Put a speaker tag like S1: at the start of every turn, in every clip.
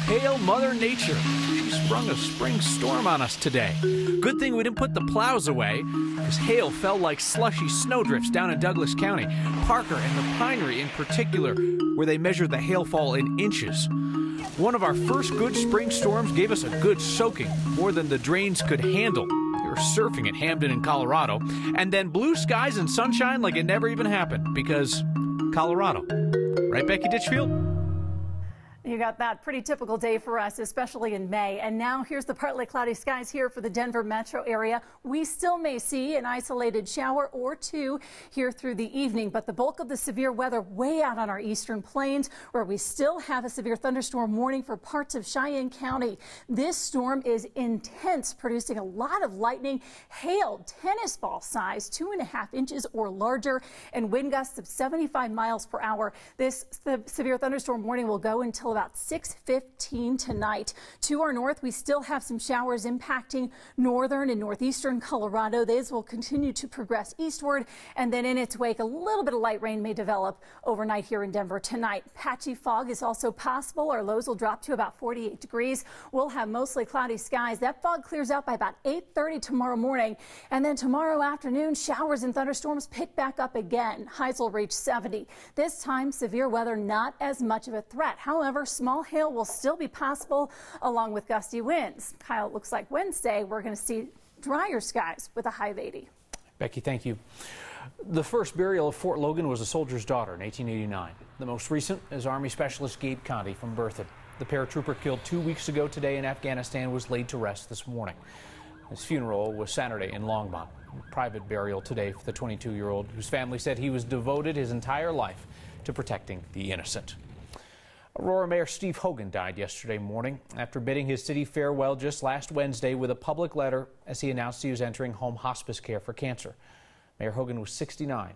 S1: Hail Mother Nature. She sprung a spring storm on us today. Good thing we didn't put the plows away, because hail fell like slushy snowdrifts down in Douglas County. Parker and the Pinery in particular, where they measured the hailfall in inches. One of our first good spring storms gave us a good soaking, more than the drains could handle. We were surfing at Hamden in Colorado, and then blue skies and sunshine like it never even happened, because Colorado. Right, Becky Ditchfield?
S2: You got that. Pretty typical day for us, especially in May. And now here's the partly cloudy skies here for the Denver metro area. We still may see an isolated shower or two here through the evening, but the bulk of the severe weather way out on our eastern plains, where we still have a severe thunderstorm warning for parts of Cheyenne County. This storm is intense, producing a lot of lightning, hail, tennis ball size, 2.5 inches or larger, and wind gusts of 75 miles per hour. This severe thunderstorm warning will go until about 6:15 tonight. To our north, we still have some showers impacting northern and northeastern Colorado. These will continue to progress eastward, and then in its wake, a little bit of light rain may develop overnight here in Denver tonight. Patchy fog is also possible. Our lows will drop to about 48 degrees. We'll have mostly cloudy skies. That fog clears out by about 8:30 tomorrow morning, and then tomorrow afternoon, showers and thunderstorms pick back up again. Highs will reach 70. This time, severe weather not as much of a threat. However, small hail will still be possible along with gusty winds. Kyle, it looks like Wednesday we're going to see drier skies with a high of 80.
S1: Becky, thank you. The first burial of Fort Logan was a soldier's daughter in 1889. The most recent is Army Specialist Gabe Conti from Berthoud. The paratrooper killed 2 weeks ago today in Afghanistan was laid to rest this morning. His funeral was Saturday in Longmont. Private burial today for the 22-year-old whose family said he was devoted his entire life to protecting the innocent. Aurora Mayor Steve Hogan died yesterday morning after bidding his city farewell just last Wednesday with a public letter as he announced he was entering home hospice care for cancer. Mayor Hogan was 69.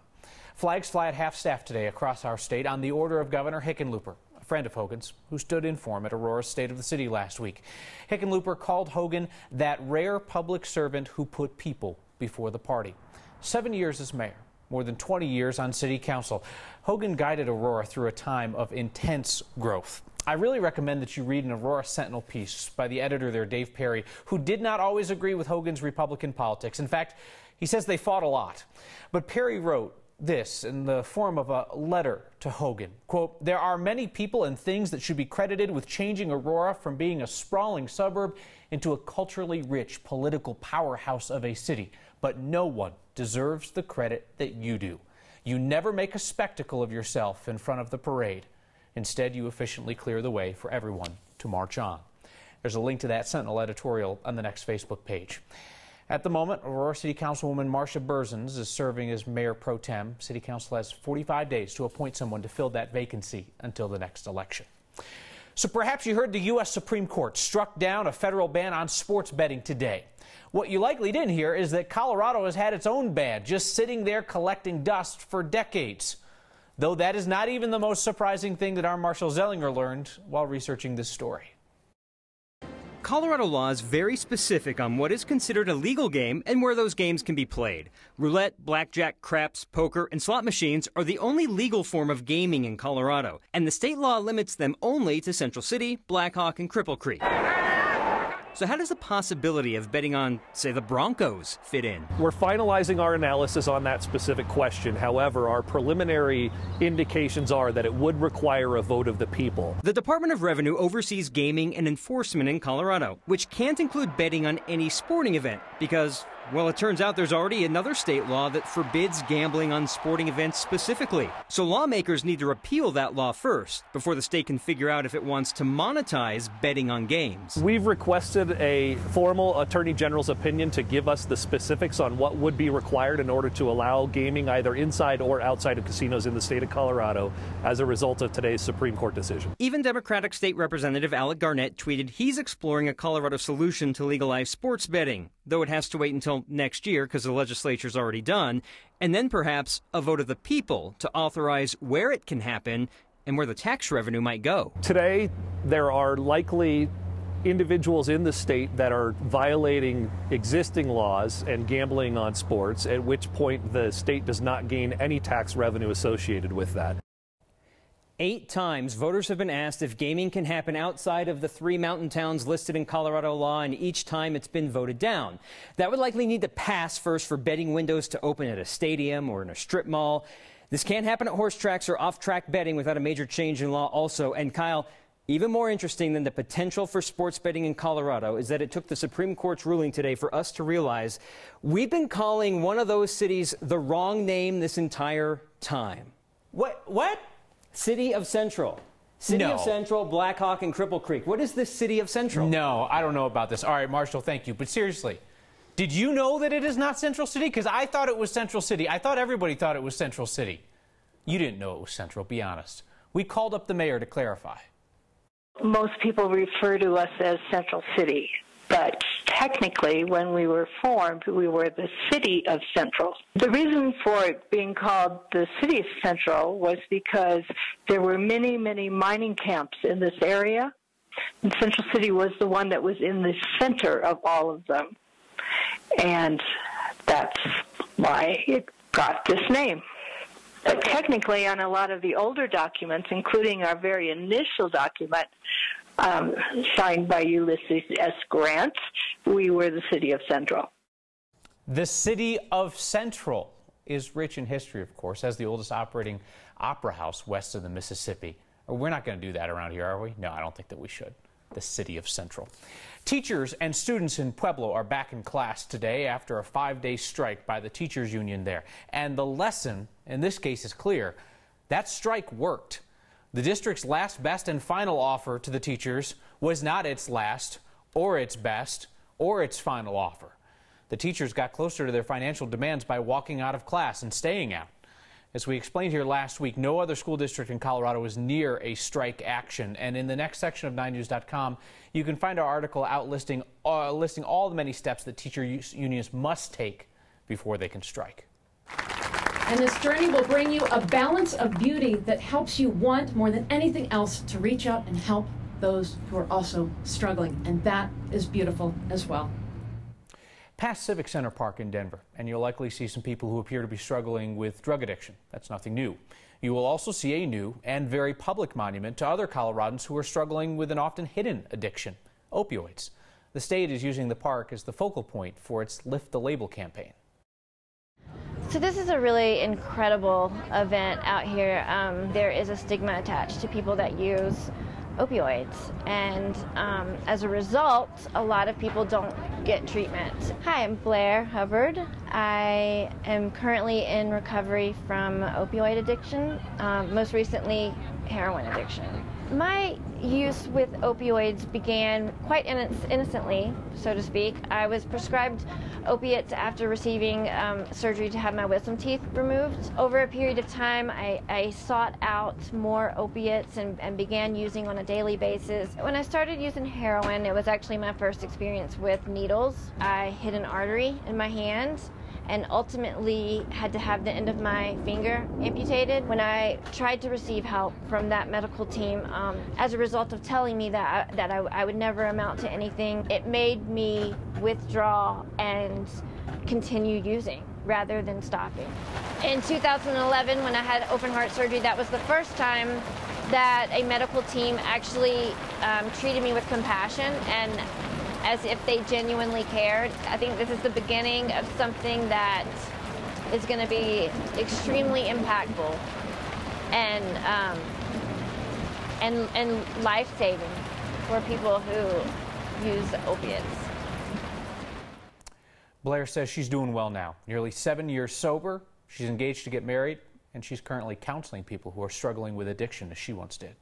S1: Flags fly at half-staff today across our state on the order of Governor Hickenlooper, a friend of Hogan's, who stood in for him at Aurora's State of the City last week. Hickenlooper called Hogan that rare public servant who put people before the party. 7 years as mayor. More than 20 years on city council. Hogan guided Aurora through a time of intense growth. I really recommend that you read an Aurora Sentinel piece by the editor there, Dave Perry, who did not always agree with Hogan's Republican politics. In fact, he says they fought a lot. But Perry wrote this in the form of a letter to Hogan. Quote, "There are many people and things that should be credited with changing Aurora from being a sprawling suburb into a culturally rich political powerhouse of a city. But no one deserves the credit that you do. You never make a spectacle of yourself in front of the parade. Instead, you efficiently clear the way for everyone to march on." There's a link to that Sentinel editorial on the next Facebook page. At the moment, Aurora City Councilwoman Marcia Berzins is serving as Mayor Pro Tem. City Council has 45 days to appoint someone to fill that vacancy until the next election. So perhaps you heard the U.S. Supreme Court struck down a federal ban on sports betting today. What you likely didn't hear is that Colorado has had its own ban just sitting there collecting dust for decades. Though that is not even the most surprising thing that our Marshall Zellinger learned while researching this story.
S3: Colorado law is very specific on what is considered a legal game and where those games can be played. Roulette, blackjack, craps, poker, and slot machines are the only legal form of gaming in Colorado, and the state law limits them only to Central City, Blackhawk, and Cripple Creek. So how does the possibility of betting on, say, the Broncos fit in?
S4: We're finalizing our analysis on that specific question. However, our preliminary indications are that it would require a vote of the people.
S3: The Department of Revenue oversees gaming and enforcement in Colorado, which can't include betting on any sporting event because, well, it turns out there's already another state law that forbids gambling on sporting events specifically. So lawmakers need to repeal that law first before the state can figure out if it wants to monetize betting on games.
S4: We've requested a formal Attorney General's opinion to give us the specifics on what would be required in order to allow gaming either inside or outside of casinos in the state of Colorado as a result of today's Supreme Court decision.
S3: Even Democratic State Representative Alec Garnett tweeted he's exploring a Colorado solution to legalize sports betting, though it has to wait until next year because the legislature's already done, and then perhaps a vote of the people to authorize where it can happen and where the tax revenue might go.
S4: Today, there are likely individuals in the state that are violating existing laws and gambling on sports, at which point the state does not gain any tax revenue associated with that.
S3: 8 times, voters have been asked if gaming can happen outside of the 3 mountain towns listed in Colorado law, and each time it's been voted down. That would likely need to pass first for betting windows to open at a stadium or in a strip mall. This can't happen at horse tracks or off-track betting without a major change in law also. And Kyle, even more interesting than the potential for sports betting in Colorado is that it took the Supreme Court's ruling today for us to realize we've been calling one of those cities the wrong name this entire time. What? City of Central. City of Central, Black Hawk, and Cripple Creek. What is this City of Central?
S1: No, I don't know about this. All right, Marshall, thank you. But seriously, did you know that it is not Central City? Because I thought it was Central City. I thought everybody thought it was Central City. You didn't know it was Central, be honest. We called up the mayor to clarify.
S5: Most people refer to us as Central City, but technically, when we were formed, we were the City of Central. The reason for it being called the City of Central was because there were many, many mining camps in this area, and Central City was the one that was in the center of all of them, and that's why it got this name. But technically, on a lot of the older documents, including our very initial document, signed by Ulysses S. Grant, we were the City of Central.
S1: The City of Central is rich in history, of course, as the oldest operating opera house west of the Mississippi. We're not going to do that around here, are we? No, I don't think that we should. The City of Central. Teachers and students in Pueblo are back in class today after a 5-day strike by the teachers union there. And the lesson in this case is clear. That strike worked. The district's last, best, and final offer to the teachers was not its last, or its best, or its final offer. The teachers got closer to their financial demands by walking out of class and staying out. As we explained here last week, no other school district in Colorado is near a strike action. And in the next section of 9news.com, you can find our article out listing all the many steps that teacher unions must take before they can strike.
S6: And this journey will bring you a balance of beauty that helps you want more than anything else to reach out and help those who are also struggling. And that is beautiful as well.
S1: Past Civic Center Park in Denver, and you'll likely see some people who appear to be struggling with drug addiction. That's nothing new. You will also see a new and very public monument to other Coloradans who are struggling with an often hidden addiction, opioids. The state is using the park as the focal point for its Lift the Label campaign.
S7: So this is a really incredible event out here. There is a stigma attached to people that use opioids, and as a result, a lot of people don't get treatment. Hi, I'm Blair Hubbard. I am currently in recovery from opioid addiction, most recently heroin addiction. My use with opioids began quite innocently, so to speak. I was prescribed opiates after receiving surgery to have my wisdom teeth removed. Over a period of time, I sought out more opiates and began using on a daily basis. When I started using heroin, it was actually my first experience with needles. I hit an artery in my hand and ultimately had to have the end of my finger amputated. When I tried to receive help from that medical team, as a result of telling me that I would never amount to anything, it made me withdraw and continue using rather than stopping. In 2011, when I had open heart surgery, that was the first time that a medical team actually treated me with compassion and as if they genuinely cared. I think this is the beginning of something that is going to be extremely impactful and life-saving for people who use opiates.
S1: Blair says she's doing well now. Nearly 7 years sober, she's engaged to get married, and she's currently counseling people who are struggling with addiction as she once did.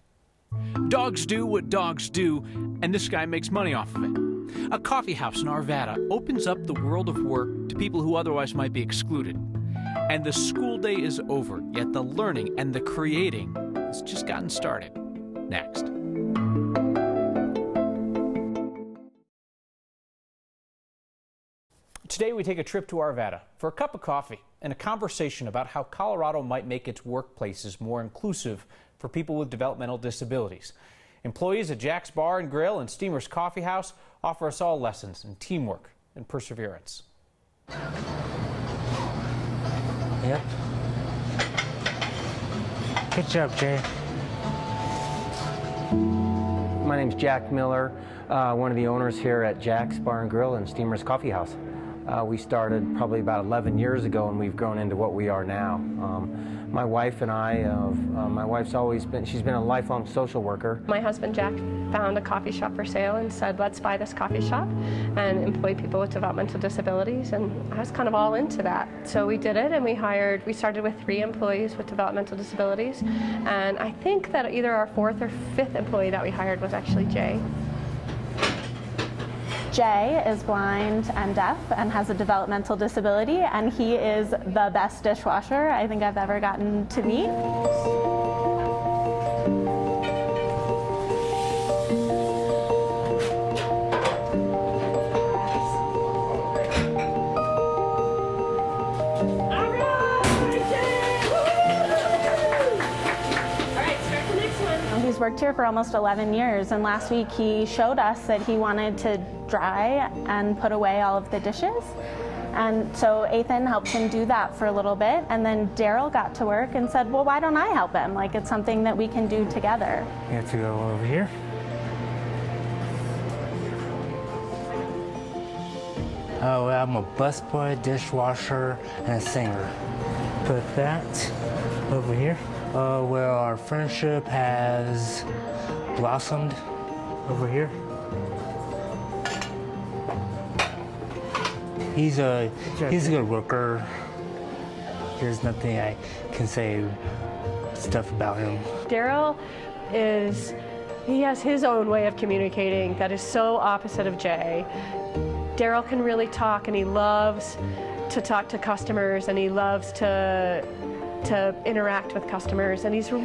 S8: Dogs do what dogs do, and this guy makes money off of it. A coffee house in Arvada opens up the world of work to people who otherwise might be excluded. And the school day is over, yet the learning and the creating has just gotten started. Next.
S1: Today we take a trip to Arvada for a cup of coffee and a conversation about how Colorado might make its workplaces more inclusive for people with developmental disabilities. Employees at Jack's Bar and Grill and Steamer's Coffee House offer us all lessons in teamwork and perseverance.
S9: Yep. Good job, Jay. My name's Jack Miller, one of the owners here at Jack's Bar and Grill and Steamer's Coffee House. We started probably about 11 years ago, and we've grown into what we are now. My wife and I, my wife's she's been a lifelong social worker.
S10: My husband Jack found a coffee shop for sale and said, let's buy this coffee shop and employ people with developmental disabilities, and I was kind of all into that. So we did it, and we started with 3 employees with developmental disabilities, and I think that either our 4th or 5th employee that we hired was actually Jay.
S11: Jay is blind and deaf and has a developmental disability, and he is the best dishwasher I think I've ever gotten to meet. He's worked here for almost 11 years, and last week he showed us that he wanted to dry and put away all of the dishes. And so Ethan helped him do that for a little bit, and then Daryl got to work and said, well, why don't I help him? Like, it's something that we can do together.
S12: You have to go over here. Oh, I'm a busboy, dishwasher, and a singer. Put that over here. Well, our friendship has blossomed over here. He's a good worker. There's nothing I can say stuff about him.
S10: Daryl he has his own way of communicating that is so opposite of Jay. Daryl can really talk, and he loves to talk to customers, and he loves to interact with customers, and he's so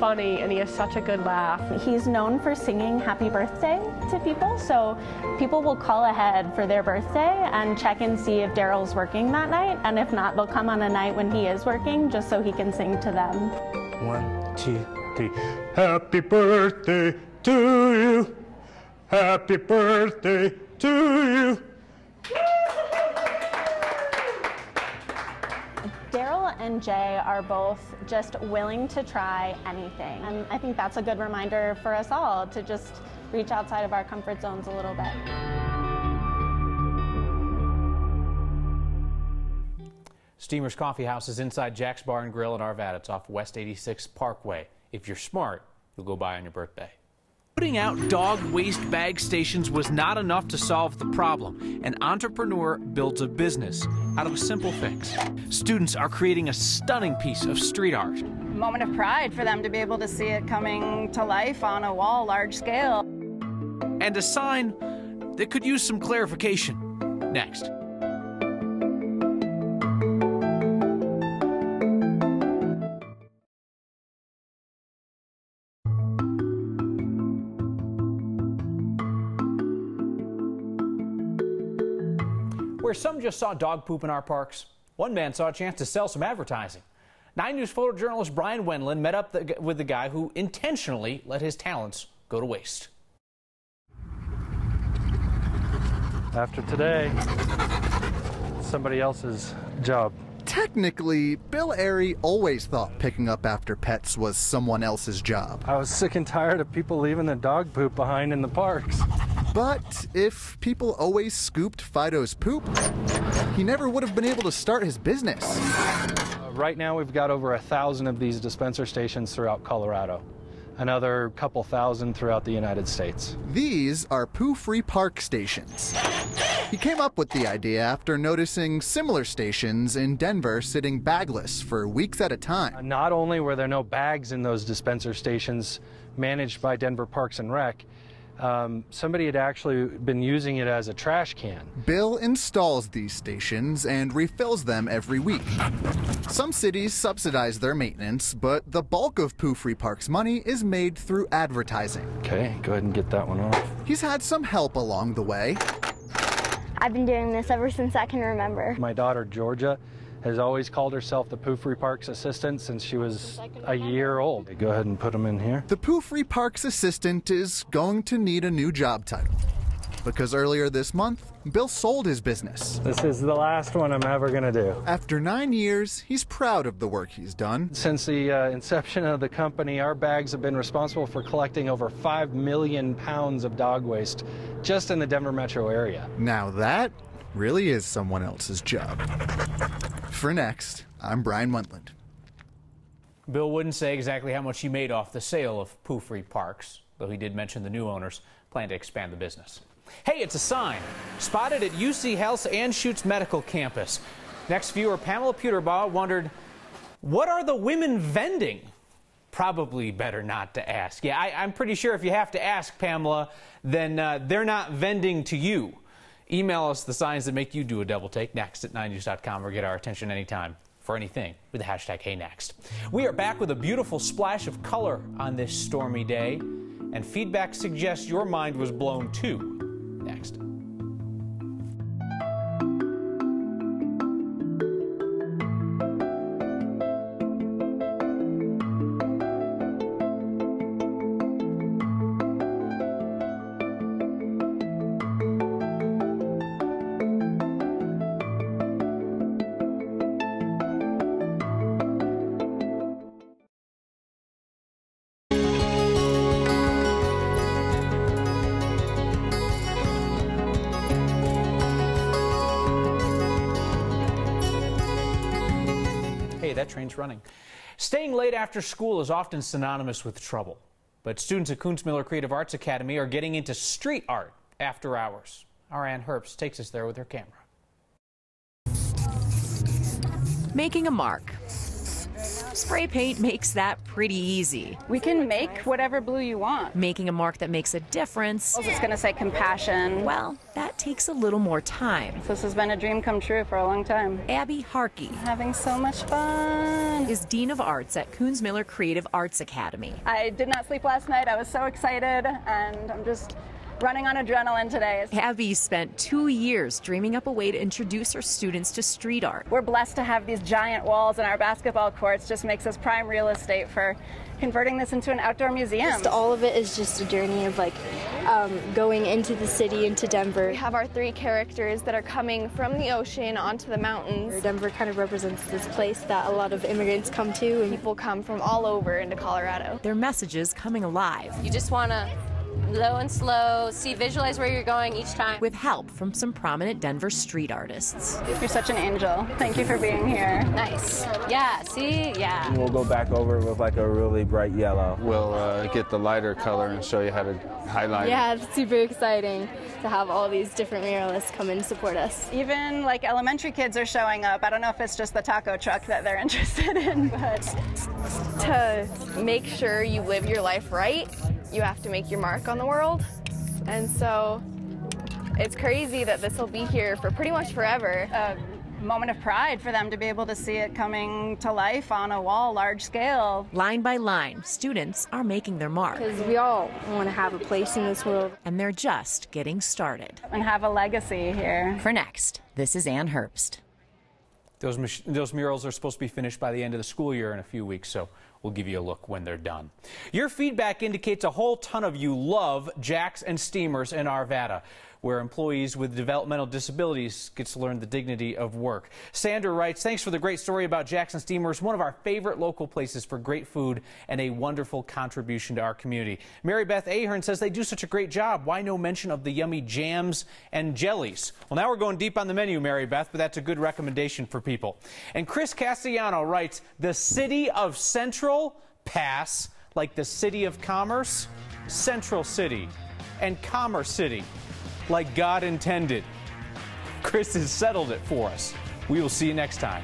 S10: funny, and he has such a good laugh.
S11: He's known for singing happy birthday to people, so people will call ahead for their birthday and check and see if Daryl's working that night, and if not, they'll come on a night when he is working just so he can sing to them.
S12: 1, 2, 3. Happy birthday to you. Happy birthday to you.
S11: Daryl and Jay are both just willing to try anything, and I think that's a good reminder for us all to just reach outside of our comfort zones a little bit.
S1: Steamer's Coffee House is inside Jack's Bar and Grill in Arvada. It's off West 86th Parkway. If you're smart, you'll go by on your birthday.
S8: Putting out dog waste bag stations was not enough to solve the problem. An entrepreneur builds a business out of a simple fix. Students are creating a stunning piece of street art.
S13: Moment of pride for them to be able to see it coming to life on a wall, large scale.
S8: And a sign that could use some clarification. Next.
S1: Where some just saw dog poop in our parks, one man saw a chance to sell some advertising. 9 News photojournalist Brian Wendland met up with the guy who intentionally let his talents go to waste.
S4: After today, somebody else's job.
S14: Technically, Bill Airy always thought picking up after pets was someone else's job.
S4: I was sick and tired of people leaving their dog poop behind in the parks.
S14: But if people always scooped Fido's poop, he never would have been able to start his business.
S4: Right now we've got over 1,000 of these dispenser stations throughout Colorado. Another couple thousand throughout the United States.
S14: These are Poo Free Parks stations. He came up with the idea after noticing similar stations in Denver sitting bagless for weeks at a time.
S4: Not only were there no bags in those dispenser stations managed by Denver Parks and Rec, somebody had actually been using it as a trash can.
S14: Bill installs these stations and refills them every week. Some cities subsidize their maintenance, but the bulk of Poo Free Parks' money is made through advertising.
S4: Okay, go ahead and get that one off.
S14: He's had some help along the way.
S15: I've been doing this ever since I can remember.
S4: My daughter, Georgia, has always called herself the Poo Free Parks assistant since she was a year old. Go ahead and put them in here.
S14: The Poo Free Parks assistant is going to need a new job title. because earlier this month, Bill sold his business.
S16: This is the last one I'm ever going to do.
S14: After 9 years, he's proud of the work he's done.
S16: Since the inception of the company, our bags have been responsible for collecting over 5 million pounds of dog waste just in the Denver metro area.
S14: Now that really is someone else's job. For Next, I'm Brian Muntland.
S1: Bill wouldn't say exactly how much he made off the sale of Poo Free Parks, though he did mention the new owners plan to expand the business. Hey, it's a sign spotted at UC Health's Anschutz Medical Campus. Next viewer Pamela Puterbaugh wondered, what are the women vending? Probably better not to ask. Yeah, I'm pretty sure if you have to ask, Pamela, then they're not vending to you. Email us the signs that make you do a double take next at 9news.com or get our attention anytime for anything with the hashtag HeyNext. We are back with a beautiful splash of color on this stormy day, and feedback suggests your mind was blown too. Next. That train's running. Staying late after school is often synonymous with trouble, but students at Kunstmiller Creative Arts Academy are getting into street art after hours. Our Ann Herbst takes us there with her camera.
S17: Making a mark. Spray paint makes that pretty easy.
S13: We can make whatever blue you want.
S17: Making a mark that makes a difference.
S13: It's going to say compassion.
S17: Well, that takes a little more time.
S13: This has been a dream come true for a long time.
S17: Abby Harkey,
S13: Having so much fun.
S17: is Dean of Arts at Kunstmiller Creative Arts Academy.
S13: I did not sleep last night. I was so excited, and I'm just running on adrenaline today.
S17: Abby spent 2 years dreaming up a way to introduce her students to street art.
S13: We're blessed to have these giant walls in our basketball courts. Just makes us prime real estate for converting this into an outdoor museum.
S15: Just all of it is just a journey of going into the city, into Denver.
S18: We have our 3 characters that are coming from the ocean onto the mountains.
S15: Denver kind of represents this place that a lot of immigrants come to. And
S18: people come from all over into Colorado.
S17: Their messages coming alive.
S18: You just want to low and slow, visualize where you're going each time.
S17: With help from some prominent Denver street artists.
S13: You're such an angel. Thank you for being here.
S18: Nice. Yeah, see? Yeah.
S19: We'll go back over with like a really bright yellow. We'll get the lighter color and show you how to highlight.
S15: Yeah, it's super exciting to have all these different muralists come and support us.
S13: Even like elementary kids are showing up. I don't know if it's just the taco truck that they're interested in, but
S18: to make sure you live your life right, you have to make your mark on the world. And so it's crazy that this will be here for pretty much forever.
S13: A moment of pride for them to be able to see it coming to life on a wall, large scale.
S17: Line by line, students are making their mark.
S15: Because we all want to have a place in this world.
S17: And they're just getting started.
S13: And have a legacy here.
S17: For Next, this is Ann Herbst.
S1: Those murals are supposed to be finished by the end of the school year in a few weeks, so we'll give you a look when they're done. Your feedback indicates a whole ton of you love Jacks and Steamers in Arvada, where employees with developmental disabilities get to learn the dignity of work. Sandra writes, thanks for the great story about Jacks and Steamers, one of our favorite local places for great food and a wonderful contribution to our community. Mary Beth Ahern says they do such a great job. Why no mention of the yummy jams and jellies? Well, now we're going deep on the menu, Mary Beth, but that's a good recommendation for people. And Chris Castellano writes, the city of Central, pass, like the city of commerce, Central City, and Commerce City, like God intended. Chris has settled it for us. We will see you next time.